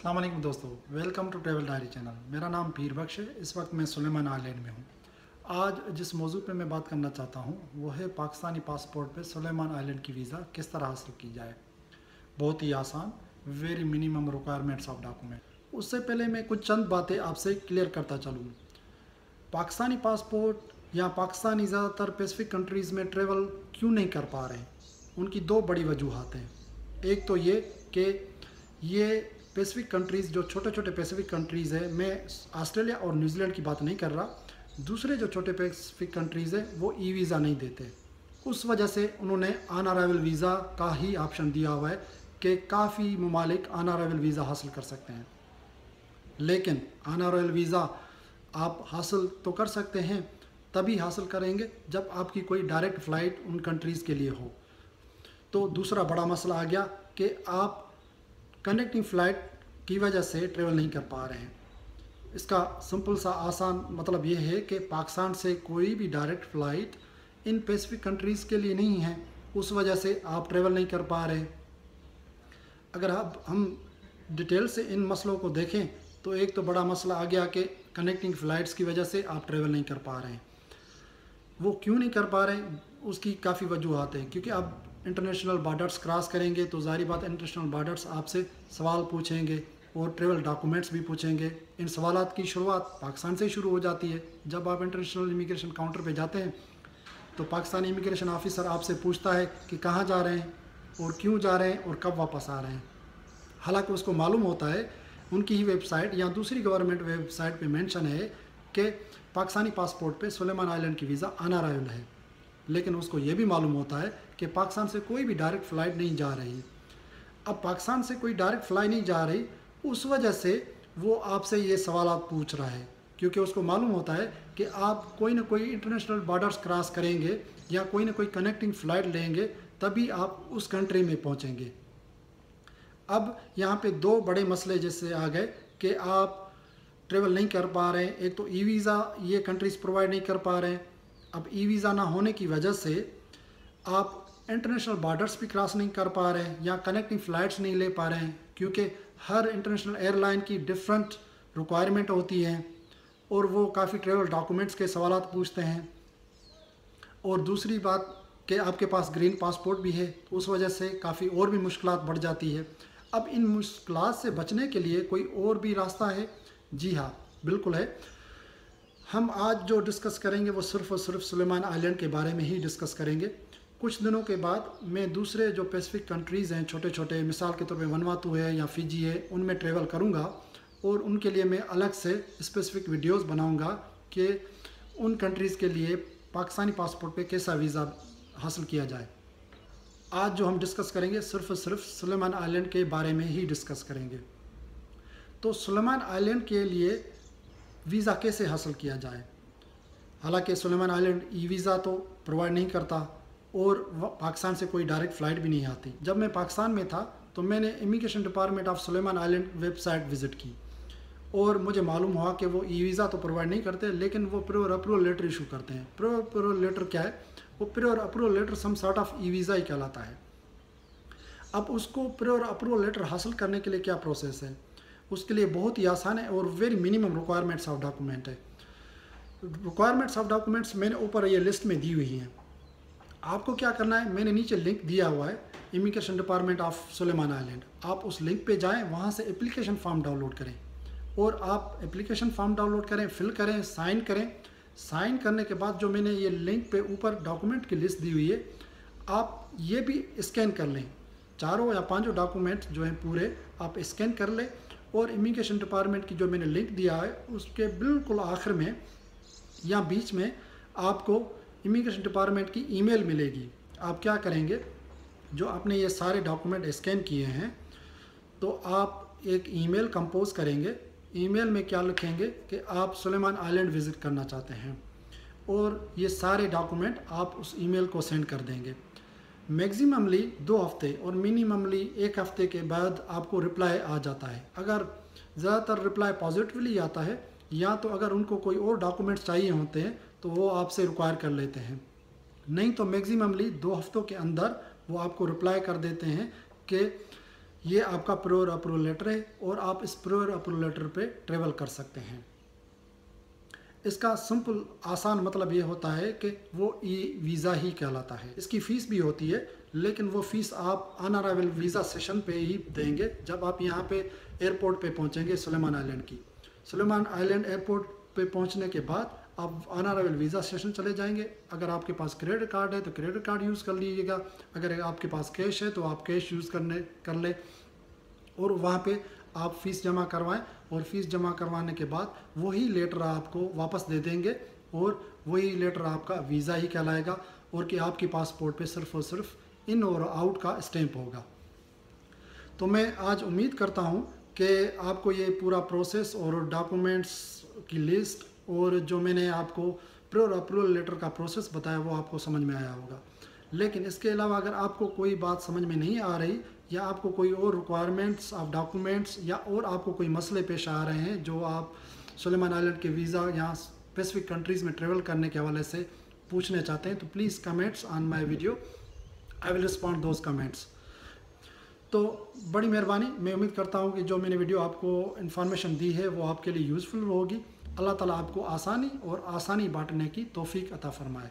अस्सलाम वालेकुम दोस्तों, welcome to travel diary channel. मेरा नाम पीर बख्श है। इस वक्त मैं सुलेमान आइलैंड में हूँ। आज जिस मौजू पे मैं बात करना चाहता हूँ वो है पाकिस्तानी पासपोर्ट पे सुलेमान आइलैंड की वीज़ा किस तरह हासिल की जाए। बहुत ही आसान, very minimum requirements of document. उससे पहले मैं कुछ चंद बातें आपसे क्लियर करता चलूँ। पाकिस्तानी पासपोर्ट या पाकिस्तानी ज़्यादातर पैसिफिक कंट्रीज़ में ट्रेवल क्यों नहीं कर पा रहे हैं, उनकी दो बड़ी वजूहात हैं। एक तो ये कि ये पैसिफिक कंट्रीज़, जो छोटे छोटे पैसिफिक कंट्रीज़ है, मैं ऑस्ट्रेलिया और न्यूजीलैंड की बात नहीं कर रहा, दूसरे जो छोटे पैसिफिक कंट्रीज़ है वो ई वीज़ा नहीं देते। उस वजह से उन्होंने ऑन अराइवल वीज़ा का ही ऑप्शन दिया हुआ है कि काफ़ी ममालिक ऑन अराइवल वीज़ा हासिल कर सकते हैं। लेकिन ऑन अराइवल वीज़ा आप हासिल तो कर सकते हैं, तभी हासिल करेंगे जब आपकी कोई डायरेक्ट फ़्लाइट उन कंट्रीज़ के लिए हो। तो दूसरा बड़ा मसला आ गया कि आप कनेक्टिंग फ़्लाइट की वजह से ट्रेवल नहीं कर पा रहे हैं। इसका सिंपल सा आसान मतलब ये है कि पाकिस्तान से कोई भी direct flight in Pacific countries के लिए नहीं है, उस वजह से आप ट्रेवल नहीं कर पा रहे। अगर अब हम डिटेल से इन मसलों को देखें तो एक तो बड़ा मसला आ गया कि कनेक्टिंग फ़्लाइट्स की वजह से आप ट्रेवल नहीं कर पा रहे हैं। वो क्यों नहीं कर पा रहे हैं, उसकी काफ़ी वजूहात हैं। क्योंकि आप इंटरनेशनल बॉर्डर्स क्रॉस करेंगे तो ज़ाहिर बात इंटरनेशनल बॉर्डर्स आपसे सवाल पूछेंगे और ट्रेवल डॉक्यूमेंट्स भी पूछेंगे। इन सवालात की शुरुआत पाकिस्तान से ही शुरू हो जाती है। जब आप इंटरनेशनल इमिग्रेशन काउंटर पे जाते हैं तो पाकिस्तानी इमिग्रेशन ऑफिसर आपसे पूछता है कि कहाँ जा रहे हैं और क्यों जा रहे हैं और कब वापस आ रहे हैं। हालांकि उसको मालूम होता है, उनकी ही वेबसाइट या दूसरी गवर्नमेंट वेबसाइट पे मेंशन है कि पाकिस्तानी पासपोर्ट पे सुलेमान आइलैंड की वीज़ा ऑन अराइवल है, लेकिन उसको ये भी मालूम होता है कि पाकिस्तान से कोई भी डायरेक्ट फ़्लाइट नहीं जा रही। अब पाकिस्तान से कोई डायरेक्ट फ़्लाइट नहीं जा रही, उस वजह से वो आपसे ये सवालात पूछ रहा है, क्योंकि उसको मालूम होता है कि आप कोई ना कोई इंटरनेशनल बॉर्डर्स क्रॉस करेंगे या कोई ना कोई कनेक्टिंग फ़्लाइट लेंगे, तभी आप उस कंट्री में पहुँचेंगे। अब यहाँ पे दो बड़े मसले जैसे आ गए कि आप ट्रेवल नहीं कर पा रहे हैं। एक तो ई वीज़ा ये कंट्रीज़ प्रोवाइड नहीं कर पा रहे हैं। अब ई वीज़ा ना होने की वजह से आप इंटरनेशनल बॉर्डर्स भी क्रॉस नहीं कर पा रहे हैं या कनेक्टिंग फ़्लाइट्स नहीं ले पा रहे हैं, क्योंकि हर इंटरनेशनल एयरलाइन की डिफरेंट रिक्वायरमेंट होती है और वो काफ़ी ट्रेवल डॉक्यूमेंट्स के सवालात पूछते हैं। और दूसरी बात कि आपके पास ग्रीन पासपोर्ट भी है, तो उस वजह से काफ़ी और भी मुश्किलात बढ़ जाती है। अब इन मुश्किलात से बचने के लिए कोई और भी रास्ता है? जी हाँ, बिल्कुल है। हम आज जो डिस्कस करेंगे वो सिर्फ़ और सिर्फ सुलेमान आइलैंड के बारे में ही डिस्कस करेंगे। कुछ दिनों के बाद मैं दूसरे जो पैसिफिक कंट्रीज़ हैं छोटे छोटे, मिसाल के तौर पे वनवातू है या फिजी है, उनमें ट्रेवल करूंगा और उनके लिए मैं अलग से स्पेसिफिक वीडियोस बनाऊंगा कि उन कंट्रीज़ के लिए पाकिस्तानी पासपोर्ट पे कैसा वीज़ा हासिल किया जाए। आज जो हम डिस्कस करेंगे सिर्फ और सिर्फ सुलेमान आइलैंड के बारे में ही डिस्कस करेंगे। तो सुलेमान आइलैंड के लिए वीज़ा कैसे हासिल किया जाए। हालांकि सुलेमान आइलैंड ई वीज़ा तो प्रोवाइड नहीं करता और पाकिस्तान से कोई डायरेक्ट फ़्लाइट भी नहीं आती। जब मैं पाकिस्तान में था तो मैंने immigration department of Solomon Island website visit की और मुझे मालूम हुआ कि वो ई वीज़ा तो प्रोवाइड नहीं करते, लेकिन वो प्योर अप्रूवल लेटर इशू करते हैं। प्योर अप्रूवल लेटर क्या है? वो pure approval letter some sort of e visa ही कहलाता है। अब उसको प्योर अप्रूवल लेटर हासिल करने के लिए क्या प्रोसेस है? उसके लिए बहुत ही आसान है और very minimum requirements of document है। रिक्वायरमेंट्स ऑफ डॉक्यूमेंट्स मैंने ऊपर ये लिस्ट में दी हुई हैं। आपको क्या करना है, मैंने नीचे लिंक दिया हुआ है immigration department of Solomon Island. आप उस लिंक पे जाएं, वहाँ से एप्लीकेशन फॉर्म डाउनलोड करें और आप एप्लीकेशन फॉर्म डाउनलोड करें, फिल करें, साइन करें। साइन करने के बाद जो मैंने ये लिंक पे ऊपर डॉक्यूमेंट की लिस्ट दी हुई है, आप ये भी स्कैन कर लें। चारों या पांचों डॉक्यूमेंट जो हैं पूरे आप स्कैन कर लें और इमिग्रेशन डिपार्टमेंट की जो मैंने लिंक दिया है उसके बिल्कुल आखिर में या बीच में आपको इमिग्रेशन डिपार्टमेंट की ईमेल मिलेगी। आप क्या करेंगे, जो आपने ये सारे डॉक्यूमेंट स्कैन किए हैं तो आप एक ईमेल कंपोज करेंगे। ईमेल में क्या लिखेंगे कि आप सुलेमान आइलैंड विज़िट करना चाहते हैं और ये सारे डॉक्यूमेंट आप उस ईमेल को सेंड कर देंगे। मैक्सिममली 2 हफ्ते और मिनिममली 1 हफ्ते के बाद आपको रिप्लाई आ जाता है। अगर ज़्यादातर रिप्लाई पॉजिटिवली आता है या तो अगर उनको कोई और डॉक्यूमेंट्स चाहिए होते हैं तो वो आपसे रिक्वायर कर लेते हैं, नहीं तो मैक्सिममली 2 हफ्तों के अंदर वो आपको रिप्लाई कर देते हैं कि یہ آپ کا پریور اپروول لیٹر ہے اور آپ اس پریور اپروول لیٹر پہ ٹریول کر سکتے ہیں۔ اس کا سمپل آسان مطلب یہ ہوتا ہے کہ وہ ای ویزا ہی کہلاتا ہے۔ اس کی فیس بھی ہوتی ہے، لیکن وہ فیس آپ آن ارائیول ویزا سیشن پہ ہی دیں گے جب آپ یہاں پہ ایئرپورٹ پہ پہنچیں گے سلیمان آئلینڈ کی۔ سلیمان آئلینڈ ایئرپورٹ پہ پہنچنے کے بعد آپ آن ارائیول ویزا سیشن چلے جائیں گے۔ اگر آپ کے پاس کریڈٹ کارڈ ہے تو کریڈٹ کارڈ یوز کر لیجیے گا، اگر آپ کے پاس کیش ہے تو آپ کیش یوز کر لیں، اور وہاں پہ آپ فیس جمع کروائیں، اور فیس جمع کروانے کے بعد وہی لیٹر آپ کو واپس دے دیں گے، اور وہی لیٹر آپ کا ویزا ہی کہلائے گا، اور کہ آپ کی پاسپورٹ پہ صرف اور صرف ان اور آؤٹ کا اسٹیمپ ہوگا۔ تو میں آج امید کرتا ہوں کہ آپ کو یہ پورا پروسیس اور ڈاکومنٹس کی لسٹ اور جو میں نے آپ کو پریور اپروول لیٹر کا پروسیس بتایا وہ آپ کو سمجھ میں آیا ہوگا۔ لیکن اس کے علاوہ اگر آپ کو کوئی بات سمجھ میں نہیں آ رہی، یا آپ کو کوئی اور ریکوائرمنٹس آف ڈاکومنٹس، یا اور آپ کو کوئی مسئلے پیش آ رہے ہیں جو آپ سلیمان آئلینڈ کے ویزا یا اسپیسیفک کنٹریز میں ٹریول کرنے کے حوالے سے پوچھنے چاہتے ہیں، تو please comments on my video, I will respond those comments. تو بڑی مہربانی، میں امید کرتا ہوں کہ جو میں نے ویڈیو آپ کو انفارمیشن دی ہے وہ آپ کے لیے یوزفل ہوگی۔ اللہ تعالیٰ آپ کو آسانی اور آسانی بانٹنے کی توفیق عطا فرمائے۔